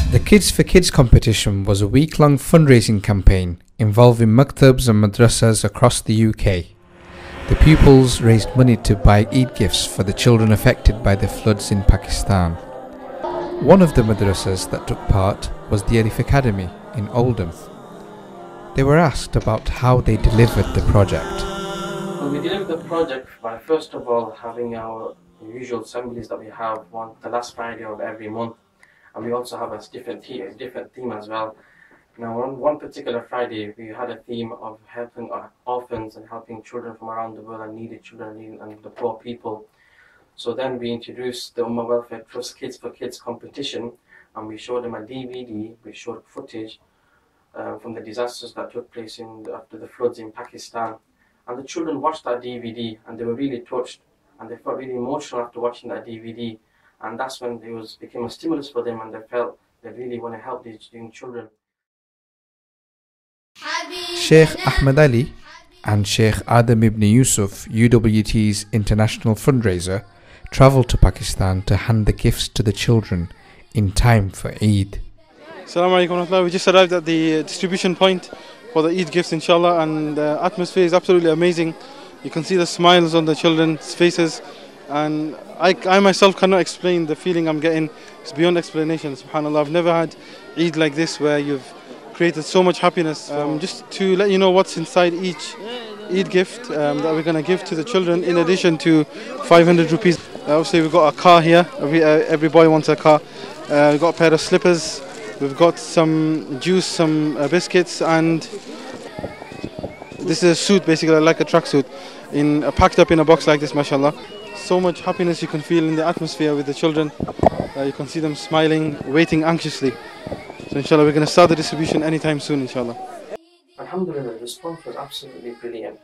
The Kids for Kids competition was a week-long fundraising campaign involving maktabs and madrassas across the UK. The pupils raised money to buy Eid gifts for the children affected by the floods in Pakistan. One of the madrassas that took part was the Alif Academy in Oldham. They were asked about how they delivered the project. We delivered the project by first of all having our usual assemblies that we have the last Friday of every month, and we also have a different theme as well. Now on one particular Friday we had a theme of helping orphans and helping children from around the world and needed children and the poor people. So then we introduced the Ummah Welfare Trust Kids for Kids competition, and we showed them a DVD, we showed footage from the disasters that took place after the floods in Pakistan. And the children watched that DVD and they were really touched and they felt really emotional after watching that DVD, and that's when it became a stimulus for them and they felt they really want to help these young children. Sheikh Ahmed Ali and Sheikh Adam ibn Yusuf, UWT's international fundraiser, travelled to Pakistan to hand the gifts to the children in time for Eid. Assalamu alaikum. We just arrived at the distribution point for the Eid gifts, inshallah, and the atmosphere is absolutely amazing. You can see the smiles on the children's faces, and I myself cannot explain the feeling I'm getting. It's beyond explanation, subhanAllah. I've never had Eid like this where you've created so much happiness. Just to let you know what's inside each Eid gift that we're going to give to the children, in addition to 500 rupees. Obviously we've got a car here, every boy wants a car. We've got a pair of slippers, we've got some juice, some biscuits, and this is a suit, basically like a tracksuit, packed up in a box like this, mashallah. So much happiness you can feel in the atmosphere with the children. You can see them smiling, waiting anxiously. So inshallah we're going to start the distribution anytime soon, inshallah. Alhamdulillah, the response was absolutely brilliant.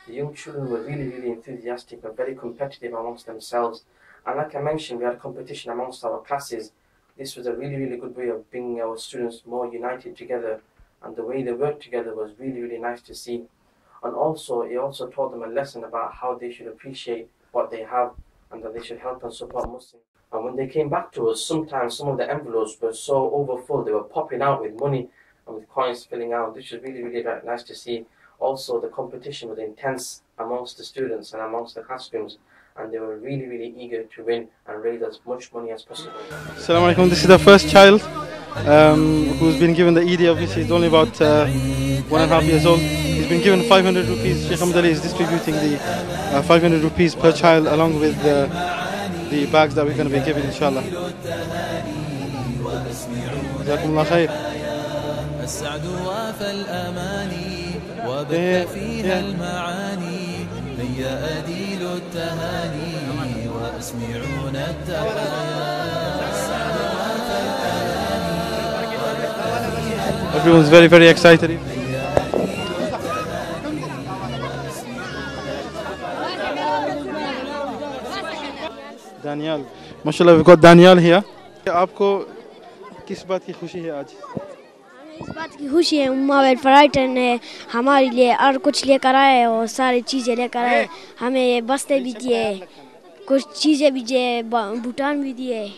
The young children were really enthusiastic and very competitive amongst themselves. And like I mentioned, we had a competition amongst our classes. This was a really good way of bringing our students more united together, and the way they worked together was really nice to see. And also, it also taught them a lesson about how they should appreciate what they have and that they should help and support Muslims. And when they came back to us, sometimes some of the envelopes were so overfull, they were popping out with money and with coins filling out. This was really very nice to see. Also, the competition was intense amongst the students and amongst the classrooms, and they were really eager to win and raise as much money as possible. Assalamu alaikum. This is the first child who's been given the Eid. Obviously he's only about 1.5 years old. He's been given 500 rupees. Sheikh Ahmed Ali is distributing the 500 rupees per child along with the bags that we're going to be giving, inshallah. JazaakumAllaahu Khayr. Everyone's very excited. Daniel, mashallah, we've got Daniel here. आपको किस बात की खुशी है आज? इस बात की खुशी है उम्मा वेलफेयर ने हमारे लिए और कुछ लेकर आए और सारी चीज़ें लेकर आए. हमें ये बस्ते भी दिए, कुछ चीज़ें भी दिए, भूटान भी दिए.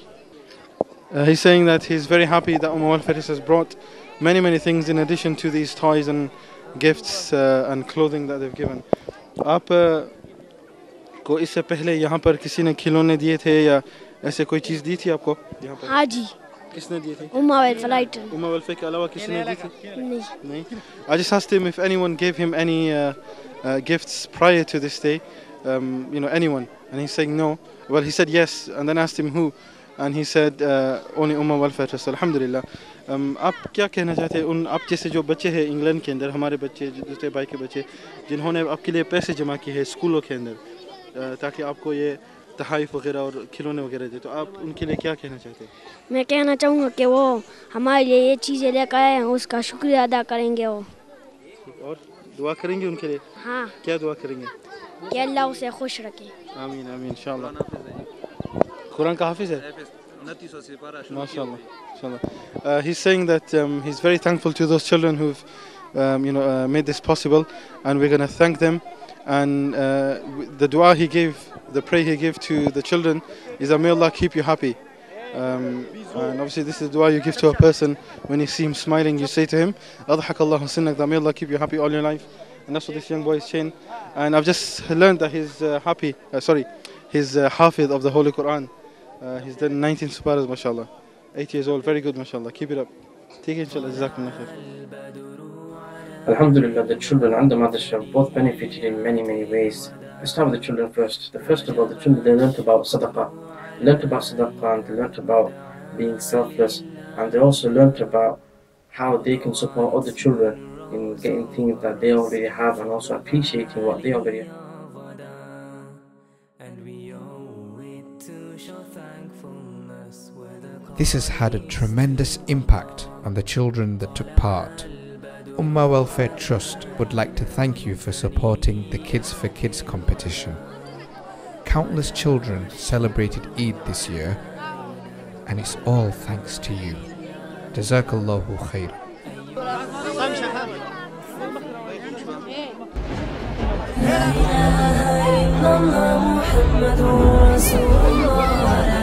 He's saying that he's very happy that Ummah Welfare has brought many things in addition to these toys and gifts and clothing that they've given. आप को इससे पहले यहाँ पर किसी ने खिलौने दिए थे या ऐसे कोई चीज़ दी थी आपको यहाँ पर? हाँ जी. किसने दिए थे? उम्मा वेलफेयर. उम्मा वेलफेयर के अलावा किसी ने दी थी? नहीं. I just asked him if anyone gave him any gifts prior to this day, anyone, and he's saying no. Well, he said yes, and then asked him who, and he said only Ummah Welfare Trust. Alhamdulillah. आप क्या कहना चाहते हैं उन आप जैसे जो बच्चे हैं इंग्लैंड के अंदर, हमारे बच्चे, दूसरे भाई के बच्चे, जिन्होंने आपके लिए पैसे जमा किए हैं स्कूलों के अंदर ताकि आपको ये तोहफ़े वगैरह और खिलौने वगैरह दे, तो आप उनके लिए क्या कहना चाहते हैं? मैं कहना चाहूँगा कि वो हमारे लिए ये चीज़ें लेकर आए हैं, उसका शुक्रिया अदा करेंगे वो. और दुआ करेंगे उनके लिए? हाँ. क्या दुआ करेंगे? कि अल्लाह उसे खुश रखे. आमीन इंशाल्लाह. कुरान का हाफिज़ है? MashaAllah. He's saying that he's very thankful to those children who've made this possible, and we're going to thank them. And the dua he gave, the prayer he gave to the children is that may Allah keep you happy. And obviously this is the dua you give to a person when you see him smiling. You say to him, "Adhakallahu sinnak," that may Allah keep you happy all your life. And that's what this young boy is saying. And I've just learned that he's he's Hafid of the Holy Quran. He's done 19 suparas, mashallah. 8 years old, very good, mashallah. Keep it up. Take it, inshallah. JazaakumAllaahu Khayr. Alhamdulillah, the children and the madrasah both benefited in many ways. Let's start with the children first. First of all, the children, they learnt about sadaqah. They learnt about sadaqah and they learnt about being selfless. And they also learnt about how they can support other children in getting things that they already have and also appreciating what they already have. This has had a tremendous impact on the children that took part. Ummah Welfare Trust would like to thank you for supporting the Kidz for Kids competition. Countless children celebrated Eid this year, and it's all thanks to you. JazaakumAllaahu Khayr. لا إله إلا الله محمد رسول الله.